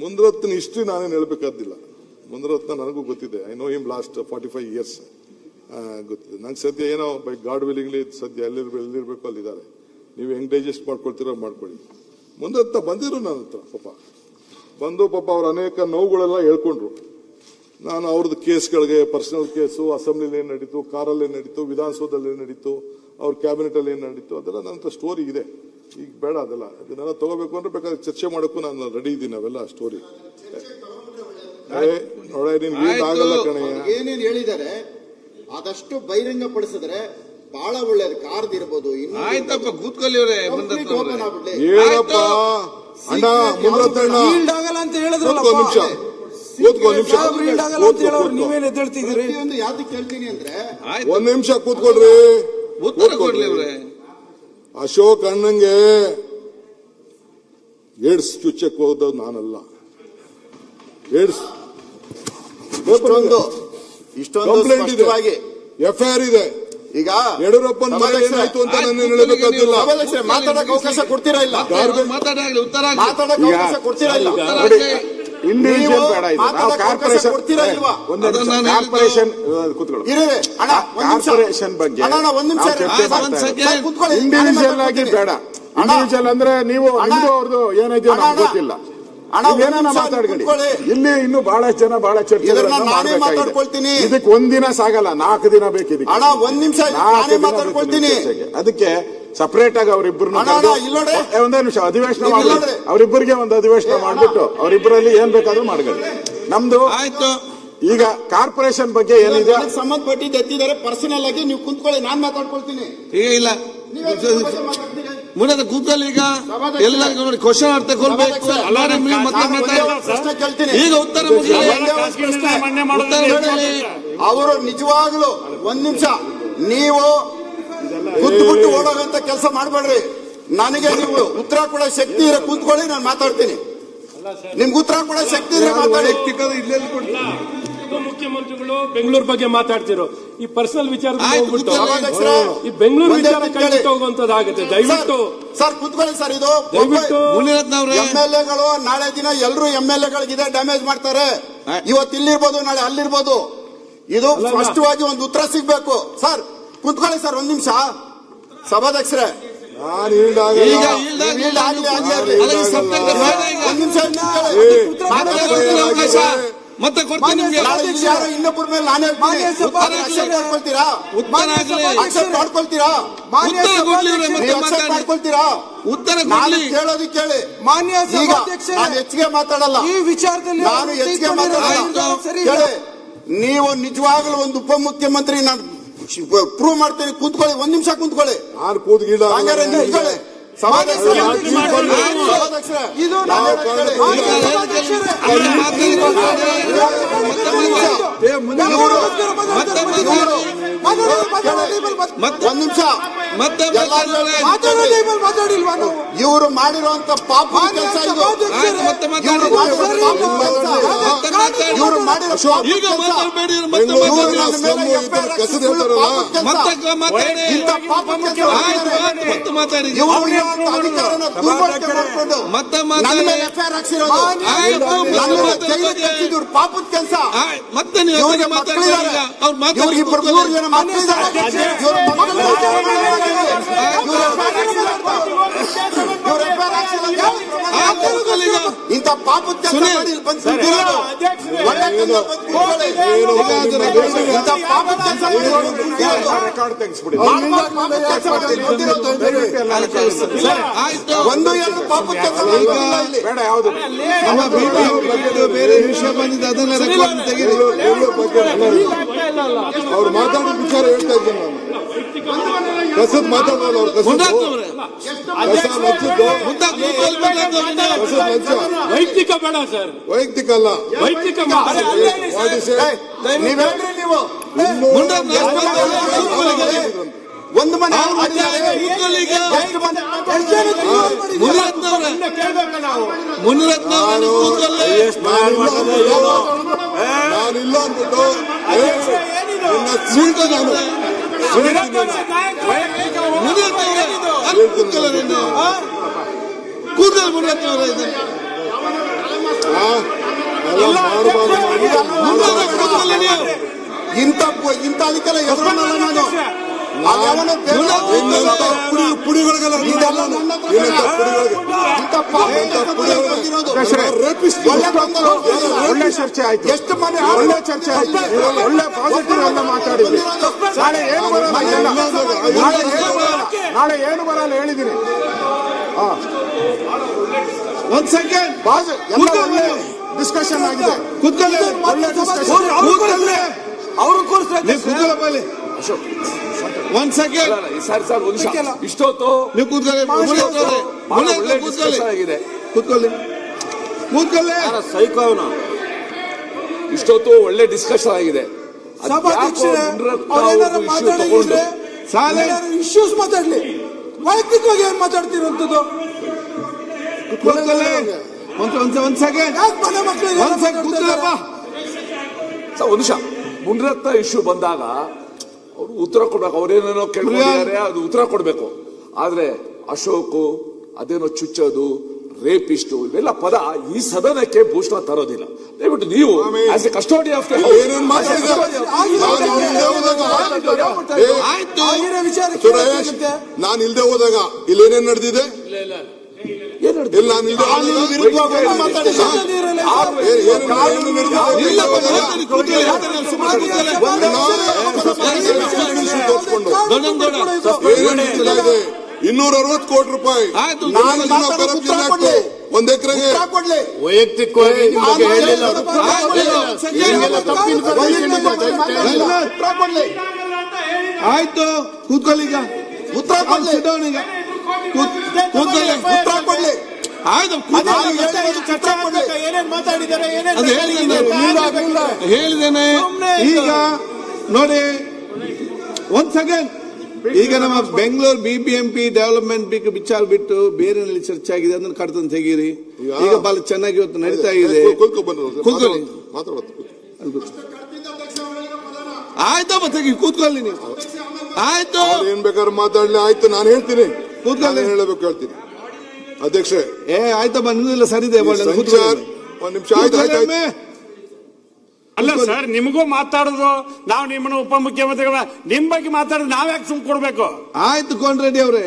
Munirathna history ನಾನೇನು ಹೇಳ್ಬೇಕಾದಿಲ್ಲ. ಮುನಿರತ್ನ ನನಗೂ ಗೊತ್ತಿದೆ. I know him last 45 years ಗೊತ್ತಿದೆ ನಂಗೆ. ಸದ್ಯ ಏನೋ ಬೈ ಗಾಡ್ ವಿಲಿಂಗ್ಲಿ ಸದ್ಯ ಎಲ್ಲಿರ್ಬೇಕು ಅಲ್ಲಿದ್ದಾರೆ. ನೀವು ಹೆಂಗ್ ಡೈಜೆಸ್ಟ್ ಮಾಡ್ಕೊಳ್ತೀರೋ ಮಾಡ್ಕೊಳ್ಳಿ. ಮುನಿರತ್ನ ಬಂದಿದ್ರು ನನ್ನ ಹತ್ರ, ಬಂದು ಅವ್ರ ಅನೇಕ ನೋವುಗಳೆಲ್ಲ ಹೇಳ್ಕೊಂಡ್ರು. ನಾನು ಅವ್ರದ್ದು ಕೇಸ್ಗಳಿಗೆ, ಪರ್ಸನಲ್ ಕೇಸು, ಅಸೆಂಬ್ಲಿಲಿ ಏನ್ ನಡೀತು, ಕಾರಲ್ಲಿ ಏನ್ ನಡೀತು, ವಿಧಾನಸೌಧದಲ್ಲಿ ಏನ್ ನಡೀತು, ಅವ್ರ ಕ್ಯಾಬಿನೆಟ್ ಅಲ್ಲಿ ಏನ್ ನಡೀತು, ಅದೆಲ್ಲ ನನ್ನ ಸ್ಟೋರಿ ಇದೆ. ಈಗ ಬೇಡ ಅದೆಲ್ಲ, ಇದನ್ನೆಲ್ಲ ತಗೋಬೇಕು ಅಂದ್ರೆ ಬೇಕಾದ್ರೆ ಚರ್ಚೆ ಮಾಡೋಕ್ಕೂ ನಾನು ರೆಡಿ ಇದ್ದೀನಿ. ಅವೆಲ್ಲ ಸ್ಟೋರಿ ನೋಡ, ಆಗಲ್ಲ ಕಣಯ್ಯ. ಏನೇನು ಹೇಳಿದ್ದಾರೆ ಆದಷ್ಟು ಬಹಿರಂಗ ಪಡಿಸಿದ್ರೆ ಬಹಳ ಒಳ್ಳೇದು. ಕಾರ್ದ್ ಇರ್ಬೋದು. ಆಯ್ತಪ್ಪ, ಕೂತ್ಕೊಳ್ಳಿ ಅವರೇ. ಏನಪ್ಪ ಅಣ್ಣ, ಮುನಿರತ್ನ ಆಗಲ್ಲ ಅಂತ ಹೇಳಿದ್ರಲ್ಲ. ನೀವೇನ್ ಎದ್ದೇಳ್ತಿದ್ದೀರಿ? ಯಾವ್ದಕ್ಕೆ ಕೇಳ್ತೀನಿ ಅಂದ್ರೆ ಒಂದ್ ನಿಮಿಷ ಕೂತ್ಕೊಳ್ರಿ. ಉತ್ತರ ಕೊಡ್ಲಿ ಅವ್ರೆ. ಅಶೋಕ್ ಅಣ್ಣಂಗೆ ಏಡ್ಸ್ ಚುಚ್ಚಕ್ಕೆ ಹೋದವ್ ನಾನಲ್ಲ. ಏಡ್ಸ್ ಇಷ್ಟೊಂದು FIR ಇದೆ. ಈಗ ಯಡಿಯೂರಪ್ಪನ ಮನೆ ಏನಾಯ್ತು ಅಂತ ನನ್ನ ಹೇಳಬೇಕಾಗಿಲ್ಲ. ಮಾತಾಡಕ್ಕೆ ಅವಕಾಶ ಕೊಡ್ತೀರಾ ಇಲ್ಲ? ಮಾತಾಡಕ್ಕೆ ಅವಕಾಶ ಕೊಡ್ತೀರಾ ಇಲ್ಲ? ಇಂಡಿವಿಜುವಲ್ ಬೇಡ, ಇದು ನಾವು ಕಾರ್ಪೊರೇಷನ್ ಕಾರ್ಪೊರೇಷನ್ ಬಗ್ಗೆ ಇಂಡಿವಿಜುವಲ್ ಆಗಿ ಬೇಡ. ಇಂಡಿವಿಜುವಲ್ ಅಂದ್ರೆ ನೀವು ನಿಮ್ದು ಅವ್ರದ್ದು ಏನಿದೆಯೋ ನಮ್ಗೆ ಗೊತ್ತಿಲ್ಲ. ಏನೇನ ಮಾತಾಡ್ಕೊಳ್ಳಿ. ಇಲ್ಲಿ ಇನ್ನು ಬಹಳಷ್ಟು ಜನ ಬಹಳ ಚರ್ಚೆ. ಇದಕ್ಕೆ ಒಂದಿನ ಸಾಗಲ್ಲ, 4 ದಿನ ಬೇಕು. ಇದಕ್ಕೆ 4 ದಿನ ಅದಕ್ಕೆ ಸಪರೇಟ್ ಆಗಿ ಅವರಿಬ್ಬರನ್ನ ಒಂದೇ ನಿಮಿಷ ಅಧಿವೇಶನ ಮಾಡಿ, ಅವರಿಬ್ಬರಿಗೆ ಒಂದು ಅಧಿವೇಶನ ಮಾಡ್ಬಿಟ್ಟು ಅವರಿಬ್ಬರಲ್ಲಿ ಏನ್ ಬೇಕಾದ್ರೂ ಮಾಡ್ಕೊಳ್ಳಿ. ನಮ್ದು ಆಯ್ತು. ಈಗ ಕಾರ್ಪೊರೇಷನ್ ಬಗ್ಗೆ ಏನಿದೆ ಸಂಬಂಧಪಟ್ಟಿದ್ದು ಎತ್ತಿದ್ದಾರೆ. ಪರ್ಸನಲ್ ಆಗಿ ನೀವು ಕುಂತ್ಕೊಳ್ಳಿ, ನಾನ್ ಮಾತಾಡ್ಕೊಳ್ತೀನಿ. ಇಲ್ಲ ಮುಂದೆ ಕೂತ್ಕೊಳ್ಳಿ. ಈಗ ಎಲ್ಲ ಕ್ವಶನ್ ಅರ್ಥ ಕೊಡ್ಬೇಕು. ಪ್ರಶ್ನೆ ಕೇಳ್ತೀನಿ, ಈಗ ಉತ್ತರ ಅವರು ನಿಜವಾಗ್ಲು ಒಂದ್ ನಿಮಿಷ ನೀವು ಕೂತ್ಬಿಟ್ಟು ಓಡೋಗಂತ ಕೆಲಸ ಮಾಡಬೇಡ್ರಿ. ನನಗೆ ನೀವು ಉತ್ತರ ಕೊಡೋ ಶಕ್ತಿ ಇರೋ ಕೂತ್ಕೊಳ್ಳಿ, ನಾನು ಮಾತಾಡ್ತೀನಿ. ನಿಮ್ಗೆ ಉತ್ತರ ಕೊಡೋ ಶಕ್ತಿ ಇದ್ರೆ ಮಾತಾಡಿ. ಮುಖ್ಯಮಂತ್ರಿಗಳು ಬೆಂಗಳೂರು ಬಗ್ಗೆ ಮಾತಾಡ್ತಿರೋ ಈ ಪರ್ಸನಲ್ ವಿಚಾರದಲ್ಲಿ ಹೋಗ್ಬಿಟ್ಟು ಈ ಬೆಂಗಳೂರು ವಿಚಾರ ಕೈಬಿಟ್ಟು ಹೋಗುವಂತದ್ದಾಗುತ್ತೆ. ದಯವಿಟ್ಟು ಸರ್ ಕೂತ್ಕೊಳ್ಳಿ ಸರ್. ಇದು ದಯವಿಟ್ಟು MLAಗಳು ನಾಳೆ ದಿನ ಎಲ್ಲರೂ MLAಗಳಿಗಿದೆ ಡ್ಯಾಮೇಜ್ ಮಾಡ್ತಾರೆ. ಇವತ್ತು ಇಲ್ಲಿರ್ಬೋದು, ನಾಳೆ ಅಲ್ಲಿರ್ಬೋದು. ಇದು ಸ್ಪಷ್ಟವಾಗಿ ಒಂದು ಉತ್ತರ ಸಿಗ್ಬೇಕು. ಸರ್ ಕೂತ್ಕೊಳ್ಳಿ ಸರ್, ಒಂದ್ ನಿಮಿಷ. ಸಭಾಧ್ಯಕ್ಷರೇ, ಮತ್ತೆ ಕೊಡ್ತೀನಿ ನಿಮ್ಗೆ. ಇನ್ನೊಬ್ಬರ ಮೇಲೆ ನಾನೇ ಮಾಡ್ಕೊಳ್ತೀರಾ? ಉತ್ತರ ಕೇಳೋದು ಕೇಳಿ. ಮಾನ್ಯ ನಾನು ಹೆಚ್ಚಿಗೆ ಮಾತಾಡಲ್ಲ ಈ ವಿಚಾರದಲ್ಲಿ. ನಾನು ಹೆಚ್ಚಿಗೆ ಮಾತಾಡಲ್ಲ. ನೀವು ನಿಜವಾಗ್ಲೂ ಒಂದು ಉಪಮುಖ್ಯಮಂತ್ರಿ ನಾನು ಪ್ರೂವ್ ಮಾಡ್ತೇನೆ. ಕೂತ್ಕೊಳ್ಳಿ, ಒಂದ್ ನಿಮಿಷ ಕೂತ್ಕೊಳ್ಳಿ. ಹಂಗಾರೆ ನಿಂತ್ಕೊಳ್ಳಿ. ಒಂದ್ ನಿಮಿಷ. ಇವರು ಮಾಡಿರುವಂತ ಪಾಪ ಕೆಲಸ ಇದು. ಇವರು ಮಾಡಿರೋ ಪಾಪದ ಕೆಲಸ. ಮತ್ತೆ ಇಂಥ ಪಾಪದ ಕೆಲಸ ಒಂದು ಎರಡು ಪಾಪದ ಕೆಲಸ ಬೇಡ. ಯಾವುದು ಬೇರೆ ವಿಷಯ ಬಂದಿದೆ, ಅದನ್ನ ರೆಕಾರ್ಡ್ ತೆಗೆದು ಅವ್ರು ಮಾತಾಡೋ ವಿಚಾರ ಹೇಳ್ತಾ ಇದ್ದೀನಿ ನಾನು. ಕಸದ್ ಮಾತಾಡಲ್ಲ ಅವ್ರು. ವೈಯಕ್ತಿಕ ಬೇಡ ಸರ್, ವೈಯಕ್ತಿಕ ಅಲ್ಲ, ವೈಯಕ್ತಿಕ ಒಂದು ಮನೆ ಮುನಿರತ್ನ ನಾನಿಲ್ಲ ಅಂದ್ಬಿಟ್ಟು ಕೂದಲು ಮುನಿರತ್ನ ಅವರ ಇಂಥ ಅದಕ್ಕೆಲ್ಲ ಎದುರನ್ನಲ್ಲ ನಾನು. ಅದ್ಯಾವನೋ ಬೇರೆ ಪುಡಿಗಳಿಗೆಲ್ಲ ಇದೆಲ್ಲ ನನ್ನ ಹತ್ರ ಬೇಡ. ಇಂಥ ಬಂದಿರೋದು. ಒಳ್ಳೆ ಬಂದರು. ಒಳ್ಳೆ ಚರ್ಚೆ ಆಯ್ತು, ಎಷ್ಟು ಮನೆ ಒಳ್ಳೆ ಚರ್ಚೆ ಆಯ್ತು, ಒಳ್ಳೆ ಪಾಸಿಟಿವ್ ಎಲ್ಲ ಮಾತಾಡಿದ್ವಿ. ನಾಳೆ ಏನು ಬರಲ್ಲ, ನಾಳೆ ಏನು ಬರಲ್ಲ ಹೇಳಿದ್ದೀನಿ. ಒಂದ್ ಸೆಕೆಂಡ್ ಡಿಸ್ಕಷನ್ ಆಗಿದೆ. ಕೂತ್ಕೊಳ್ಳಿ, ಒಳ್ಳೆ ಡಿಸ್ಕಷನ್. ಅವರು ಕೂತ್ಕೊಳ್ಳಿ. ಒಂದ್ ಸೆಕೆಂಡ್ ಸರ್ ಒಂದು ಇಷ್ಟೊತ್ತು ನೀವು ಕೂತ್ಕೊಳ್ಳಿ, ಕೂತ್ಕೊಳ್ಳಿ. ಸೈಕೋ ಅವನು ಇಷ್ಟೊತ್ತು ಒಳ್ಳೆ ಡಿಸ್ಕಷನ್ ಆಗಿದೆ. ಇಶ್ಯೂಸ್ ಮಾತಾಡ್ಲಿ, ವೈಯಕ್ತಿಕವಾಗಿ ಏನ್ ಮಾತಾಡ್ತಿರೋಂಥದ್ದು? ಒಂದ್ ಸೆಕೆಂಡ್ ಕೂತ್ಕೊಳ್ಳಪ್ಪ. ಒಂದು ನಿಮಿಷ, ಮುನಿರತ್ನ ಇಶ್ಯೂ ಬಂದಾಗ ಅವರು ಉತ್ತರ ಕೊಡ್ಬೇಕು. ಅವ್ರೇನೇನೋ ಕೇಳಿದ್ದಾರೆ, ಅದು ಉತ್ತರ ಕೊಡ್ಬೇಕು. ಆದ್ರೆ ಅಶೋಕ್ ಅದೇನೋ ಚುಚ್ಚೋದು, ರೇಪಿಸ್ಟು, ಇವೆಲ್ಲ ಪದ ಈ ಸದನಕ್ಕೆ ಭೂಷಣ ತರೋದಿಲ್ಲ. ದಯವಿಟ್ಟು ನೀವು ಆಸ್ ಎ ಕಸ್ಟೋಡಿ ಆಫ್ ನಾನು ಇಲ್ದೆ ಹೋದಾಗ ಇಲ್ಲಿ ಏನೇನ್ ನಡೆದಿದೆ, $260 ಕೋಟಿ ಒಂದ್ ಎಕರೆಗೆ ವೈಯಕ್ತಿಕವಾಗಿ ಆಯ್ತು, ಕೂತ್ಕೊಳ್ಳಿ. ಈಗ ಉತ್ತರ ಕೊಡ್ಲಿ. ಈಗ ಕೂತ್ಕೊಳ್ಳಿ, ಉತ್ತರ ಕೊಡ್ಲಿ. ಆಯ್ತು, ಹೇಳಿದ್ದೇನೆ. ಈಗ ನೋಡಿ, ಒಂದ್ ಸೆಕೆಂಡ್. ಈಗ ನಮ್ಮ ಬೆಂಗಳೂರು BBMP ಡೆವಲಪ್ಮೆಂಟ್ ವಿಚಾರ ಬಿಟ್ಟು ಬೇರೆನಲ್ಲಿ ಚರ್ಚೆ ಆಗಿದೆ, ಅದನ್ನು ಕಡ್ತಂತ ತೆಗೀರಿ. ಈಗ ಬಹಳ ಚೆನ್ನಾಗಿ ಇವತ್ತು ನಡೀತಾ ಇದೆ. ಕೂತ್ಕೊಳ್ಳಿ, ಆಯ್ತಪ್ಪ, ತೆಗಿ, ಕೂತ್ಕೊಳ್ಳಿ ನೀವು. ಆಯ್ತು, ಏನ್ ಬೇಕಾದ್ರೆ ಮಾತಾಡ್ಲಿ. ಆಯ್ತು, ನಾನು ಹೇಳ್ತೀನಿ, ಕೂತ್ಕೊಳ್ಳಿ. ಹೇಳಬೇಕು ಹೇಳ್ತೀನಿ. ಅಧ್ಯಕ್ಷೆ, ಆಯ್ತಪ್ಪ, ನಿಮ್ದೆಲ್ಲ ಸರಿ ಇದೆ. ಒಂದ್ ನಿಮಿಷ. ಆಯ್ತು. ಅಲ್ಲ ಸರ್, ನಿಮಗೂ ಮಾತಾಡೋದು, ನಾವು ನಿಮ್ಮನ್ನು ಉಪಮುಖ್ಯಮಂತ್ರಿಗಳ ನಿಮ್ ಬಗ್ಗೆ ಮಾತಾಡೋದು ನಾವ್ಯಾಕೆ ಸುಮ್ ಕೊಡ್ಬೇಕು? ಆಯ್ತು, ಕೋನ್ ರೆಡ್ಡಿ ಅವ್ರೆ.